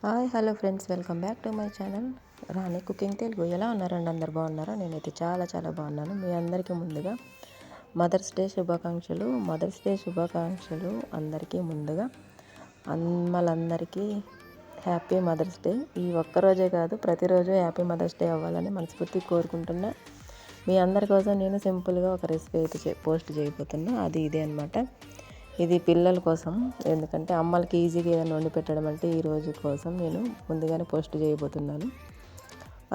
Hi hello friends, welcome back to my channel Rani cooking Telugu. ఎలా ఉన్నారండి? అందరు బాగున్నారా? నేనైతే చాలా చాలా బాగున్నాను. మీ అందరికీ ముందుగా మదర్స్ డే శుభాకాంక్షలు. అందరికీ ముందుగా అమ్మలందరికీ హ్యాపీ మదర్స్ డే. ఈ ఒక్కరోజే కాదు, ప్రతిరోజు హ్యాపీ మదర్స్ డే అవ్వాలని మనస్ఫూర్తిగా కోరుకుంటున్నా. మీ అందరి కోసం నేను సింపుల్గా ఒక రెసిపీ అయితే పోస్ట్ చేయబోతున్నా. అది ఇదే అనమాట. ఇది పిల్లల కోసం, ఎందుకంటే అమ్మలకి ఈజీగా ఏదైనా వండి పెట్టడం అంటే ఈ రోజు కోసం నేను ముందుగానే పోస్ట్ చేయబోతున్నాను.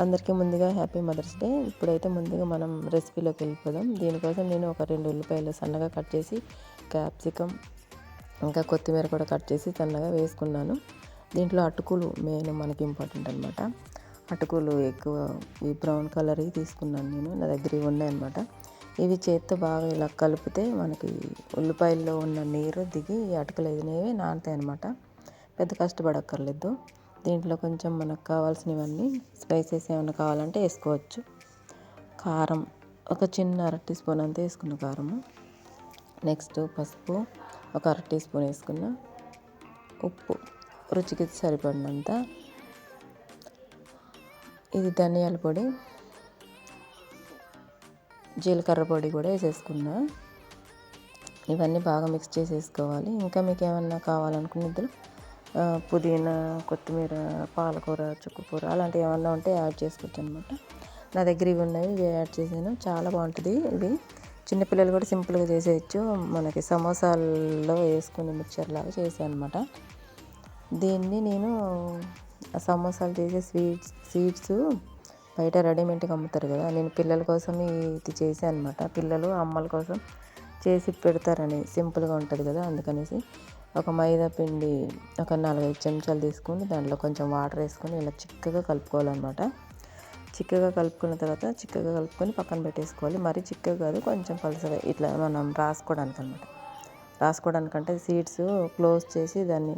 అందరికీ ముందుగా హ్యాపీ మదర్స్ డే. ఇప్పుడైతే ముందుగా మనం రెసిపీలోకి వెళ్ళిపోదాం. దీనికోసం నేను ఒక 2 ఉల్లిపాయలు సన్నగా కట్ చేసి, క్యాప్సికమ్ ఇంకా కొత్తిమీర కూడా కట్ చేసి సన్నగా వేసుకున్నాను. దీంట్లో అటుకులు మెయిన్ మనకి ఇంపార్టెంట్ అనమాట. అటుకులు ఎక్కువ ఈ బ్రౌన్ కలర్ తీసుకున్నాను నేను, నా దగ్గర ఇవి ఉన్నాయన్నమాట. ఇవి చేత్తో బాగా ఇలా కలిపితే మనకి ఉల్లిపాయల్లో ఉన్న నీరు దిగి ఈ అటుకులు అనేవి నానతాయి అన్నమాట. పెద్ద కష్టపడక్కర్లేదు. దీంట్లో కొంచెం మనకు కావాల్సినవన్నీ స్పైసెస్ ఏమైనా కావాలంటే వేసుకోవచ్చు. కారం ఒక చిన్న 1/2 టీ స్పూన్ అంతా వేసుకున్న కారము. నెక్స్ట్ పసుపు ఒక 1/2 టీ స్పూన్ వేసుకున్న. ఉప్పు రుచికి సరిపడినంత. ఇది ధనియాల పొడి, జీలకర్ర పొడి కూడా వేసేసుకున్నా. ఇవన్నీ బాగా మిక్స్ చేసేసుకోవాలి. ఇంకా మీకు ఏమన్నా కావాలనుకున్న పుదీనా, కొత్తిమీర, పాలకూర, చుక్కకూర అలాంటివి ఏమన్నా ఉంటే యాడ్ చేసుకోవచ్చు అనమాట. నా దగ్గర ఇవి ఉన్నాయి, ఇవి యాడ్ చేశాను. చాలా బాగుంటుంది. ఇవి చిన్నపిల్లలు కూడా సింపుల్గా చేసేయచ్చు. మనకి సమోసాల్లో వేసుకుని మిక్చర్ లాగా చేసాను అనమాట. దీన్ని నేను సమోసాలు చేసే స్వీట్స్ బయట రెడీమేడ్గా అమ్ముతారు కదా, నేను పిల్లల కోసం ఇది చేశాను అనమాట. పిల్లలు అమ్మల కోసం చేసి పెడతారని, సింపుల్గా ఉంటుంది కదా, అందుకనేసి ఒక మైదా పిండి ఒక 4-5 చెంచాలు తీసుకొని దాంట్లో కొంచెం వాటర్ వేసుకొని ఇలా చిక్కగా కలుపుకోవాలన్నమాట. చిక్కగా కలుపుకొని పక్కన పెట్టేసుకోవాలి. మరీ చిక్కగా కాదు, కొంచెం పలుసగా ఇట్లా మనం రాసుకోవడానికంటే సీడ్స్ క్లోజ్ చేసి దాన్ని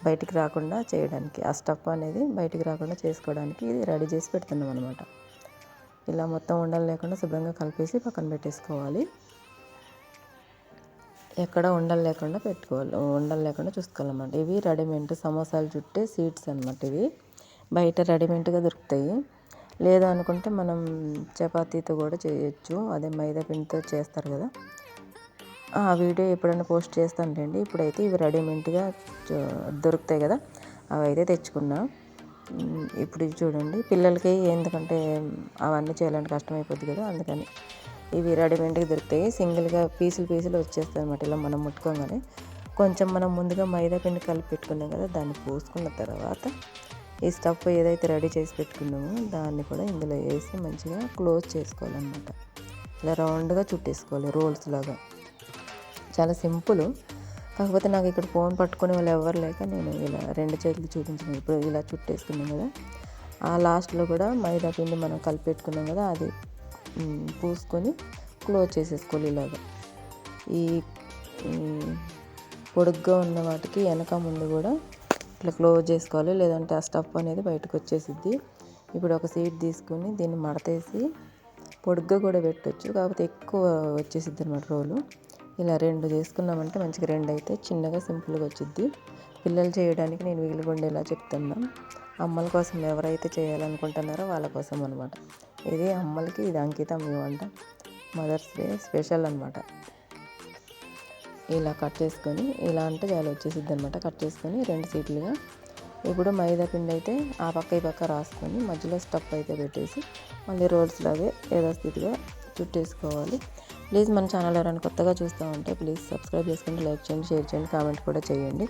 బయటికి రాకుండా చేయడానికి, ఆ స్టఫ్ అనేది బయటికి రాకుండా చేసుకోవడానికి ఇది రెడీ చేసి పెడుతున్నాం అనమాట. ఇలా మొత్తం ఉండలు లేకుండా శుభ్రంగా కలిపేసి పక్కన పెట్టేసుకోవాలి. ఎక్కడ ఉండలు లేకుండా చూసుకోవాలన్నమాట. ఇవి రెడీమేడ్ సమోసాలు చుట్టే సీడ్స్ అనమాట. ఇవి బయట రెడీమేడ్గా దొరుకుతాయి. లేదా అనుకుంటే మనం చపాతీతో కూడా చేయొచ్చు. అదే మైదా పిండితో చేస్తారు కదా, ఆ వీడియో ఎప్పుడైనా పోస్ట్ చేస్తాను రండి. ఇప్పుడైతే ఇవి రెడీమేడ్గా దొరుకుతాయి కదా, అవి అయితే తెచ్చుకున్నా. ఇప్పుడు ఇది చూడండి, పిల్లలకి ఎందుకంటే అవన్నీ చేయాలంటే కష్టమైపోద్ది కదా, అందుకని ఇవి రెడీమేడ్గా దొరుకుతాయి. సింగిల్గా పీసులు వచ్చేస్తాయి అనమాట. ఇలా మనం ముట్టుకోగానే కొంచెం మనం ముందుగా మైదా పిండి కలిపి పెట్టుకున్నాం కదా, దాన్ని పోసుకున్న తర్వాత ఈ స్టఫ్ ఏదైతే రెడీ చేసి పెట్టుకున్నామో దాన్ని కూడా ఇందులో వేసి మంచిగా క్లోజ్ చేసుకోవాలన్నమాట. ఇలా రౌండ్గా చుట్టేసుకోవాలి, రోల్స్ లాగా. చాలా సింపుల్. కాకపోతే నాకు ఇక్కడ ఫోన్ పట్టుకునే వాళ్ళు ఎవరు లేక నేను ఇలా 2 చేతులు చూపించాను. ఇప్పుడు ఇలా చుట్టేసుకున్నాం కదా, ఆ లాస్ట్లో కూడా మైదా పిండి మనం కలిపి పెట్టుకున్నాం కదా, అది పూసుకొని క్లోజ్ చేసేసుకోవాలి ఇలాగా. ఈ పొడుగ్గా ఉన్న వాటికి వెనక ముందు కూడా ఇట్లా క్లోజ్ చేసుకోవాలి, లేదంటే ఆ స్టఫ్ అనేది బయటకు వచ్చేసిద్ది. ఇప్పుడు ఒక సీట్ తీసుకొని దీన్ని మడతేసి పొడుగ్గా కూడా పెట్టవచ్చు, కాకపోతే ఎక్కువ వచ్చేసిద్ది అనమాట రోలు. ఇలా 2 చేసుకున్నామంటే మంచిగా 2 అయితే చిన్నగా సింపుల్గా వచ్చిద్ది. పిల్లలు చేయడానికి నేను వీలుగుండేలా చెప్తున్నా. అమ్మల కోసం ఎవరైతే చేయాలనుకుంటున్నారో వాళ్ళ కోసం అనమాట. ఇది అమ్మలకి ఇది అంకితం ఇవ్వంట, మదర్స్ డే స్పెషల్ అనమాట. ఇలా కట్ చేసుకొని ఇలా అంటే చాలా వచ్చేసిద్ది అనమాట. కట్ చేసుకొని 2 సీట్లుగా. ఇప్పుడు మైదా పిండి అయితే ఆ పక్క ఈ పక్క రాసుకొని మధ్యలో స్టఫ్ అయితే పెట్టేసి మళ్ళీ రోల్స్ లాగే యథాస్థితిగా చుట్టేసుకోవాలి. ప్లీజ్ మన ఛానల్ ఎవరైనా కొత్తగా చూస్తూ ఉంటే ప్లీజ్ సబ్స్క్రైబ్ చేసుకుంటే, లైక్ చేయండి, షేర్ చేయండి, కామెంట్ కూడా చేయండి.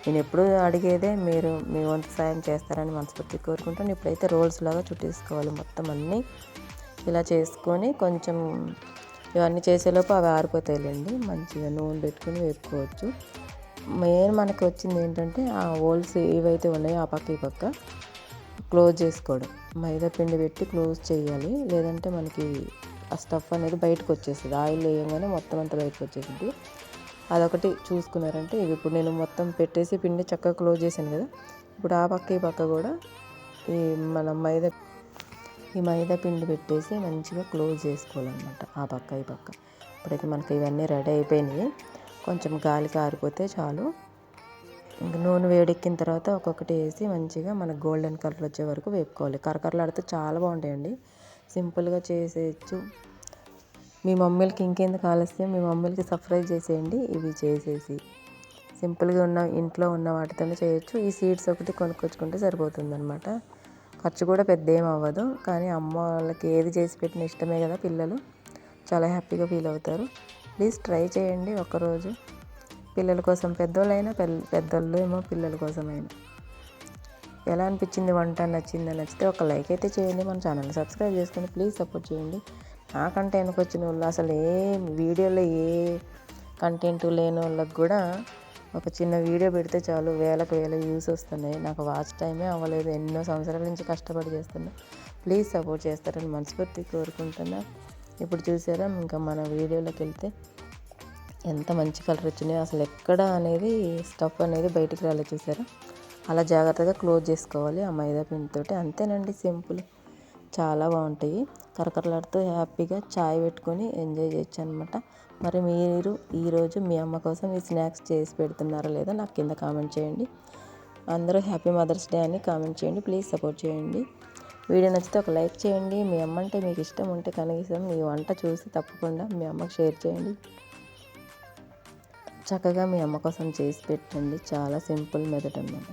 నేను ఎప్పుడు అడిగేదే మీరు మీ వంతు సాయం చేస్తారని మనస్ఫూర్తిగా కోరుకుంటాను. ఇప్పుడైతే రోల్స్ లాగా చుట్టేసుకోవాలి మొత్తం అన్నీ. ఇలా చేసుకొని కొంచెం ఇవన్నీ చేసేలోపు అవి ఆరిపోతాయిలేండి. మంచిగా నూనె పెట్టుకుని వేపుకోవచ్చు. మెయిన్ మనకి వచ్చింది ఏంటంటే ఆ హోల్స్ ఏవైతే ఉన్నాయో ఆ పక్క ఈ పక్క క్లోజ్ చేసుకోవడం. మైదా పిండి పెట్టి క్లోజ్ చేయాలి, లేదంటే మనకి ఆ స్టఫ్ అనేది బయటకు వచ్చేస్తుంది. ఆయిల్ వేయగానే మొత్తం అంతా బయటకు వచ్చేసింది. అదొకటి చూసుకున్నారంటే ఇవి ఇప్పుడు నేను మొత్తం పెట్టేసి పిండి చక్కగా క్లోజ్ చేశాను కదా, ఇప్పుడు ఆ పక్క ఈ పక్క కూడా ఈ మనం మైదా పిండి పెట్టేసి మంచిగా క్లోజ్ చేసుకోవాలన్నమాట, ఆ పక్క ఈ పక్క. ఇప్పుడైతే మనకి ఇవన్నీ రెడీ అయిపోయినాయి. కొంచెం గాలికి ఆరిపోతే చాలు. ఇంక నూనె వేడెక్కిన తర్వాత ఒక్కొక్కటి వేసి మంచిగా మనకు గోల్డెన్ కలర్ వచ్చే వరకు వేపుకోవాలి. కరకరలాడితే చాలా బాగుంటాయండి. సింపుల్గా చేసేయచ్చు. మీ మమ్మీలకి ఇంకెందుకు ఆలస్యం, మీ మమ్మీలకి సర్ప్రైజ్ చేసేయండి ఇవి చేసేసి. సింపుల్గా ఇంట్లో ఉన్న వాటితోనే చేయొచ్చు. ఈ సీడ్స్ ఒకటి కొనుక్కొచ్చుకుంటే సరిపోతుంది అనమాట. ఖర్చు కూడా పెద్ద ఏం అవ్వదు. కానీ అమ్మ వాళ్ళకి ఏది చేసి పెట్టిన ఇష్టమే కదా, పిల్లలు చాలా హ్యాపీగా ఫీల్ అవుతారు. ప్లీజ్ ట్రై చేయండి ఒకరోజు. పిల్లల కోసం పెద్దోళ్ళైనా, పెద్దోళ్ళు ఏమో పిల్లల కోసమైనా. ఎలా అనిపించింది వంట? నచ్చితే ఒక లైక్ అయితే చేయండి. మన ఛానల్ని సబ్స్క్రైబ్ చేసుకొని ప్లీజ్ సపోర్ట్ చేయండి. నాకంటే వెనకొచ్చిన వాళ్ళు, అసలు ఏ వీడియోలో ఏ కంటెంట్ లేని వాళ్ళకి కూడా ఒక చిన్న వీడియో పెడితే చాలు వేల వ్యూస్ వస్తున్నాయి. నాకు వాచ్ టైమే అవ్వలేదు. ఎన్నో సంవత్సరాల నుంచి కష్టపడి చేస్తున్నా. ప్లీజ్ సపోర్ట్ చేస్తారని మనస్ఫూర్తి కోరుకుంటున్నా. ఇప్పుడు చూసారా, ఇంకా మన వీడియోలోకి వెళ్తే ఎంత మంచి కలర్ వచ్చినాయో. అసలు ఎక్కడ అనేది స్టఫ్ అనేది బయటికి రాలేదు. చూసారా, అలా జాగ్రత్తగా క్లోజ్ చేసుకోవాలి ఆ మైదా పిండితోటి. అంతేనండి, సింపుల్. చాలా బాగుంటాయి. కరకరలాడుతూ హ్యాపీగా చాయ్ పెట్టుకొని ఎంజాయ్ చేయొచ్చు అనమాట. మరి మీరు ఈరోజు మీ అమ్మ కోసం ఈ స్నాక్స్ చేసి పెడుతున్నారా లేదా నాకు కింద కామెంట్ చేయండి. అందరూ హ్యాపీ మదర్స్ డే అని కామెంట్ చేయండి. ప్లీజ్ సపోర్ట్ చేయండి. వీడియో నచ్చితే ఒక లైక్ చేయండి. మీ అమ్మ అంటే మీకు ఇష్టం ఉంటే కనీసం ఈ వంట చూసి తప్పకుండా మీ అమ్మకి షేర్ చేయండి. చక్కగా మీ అమ్మ కోసం చేసి పెట్టండి. చాలా సింపుల్ మెథడ్ అన్నమాట.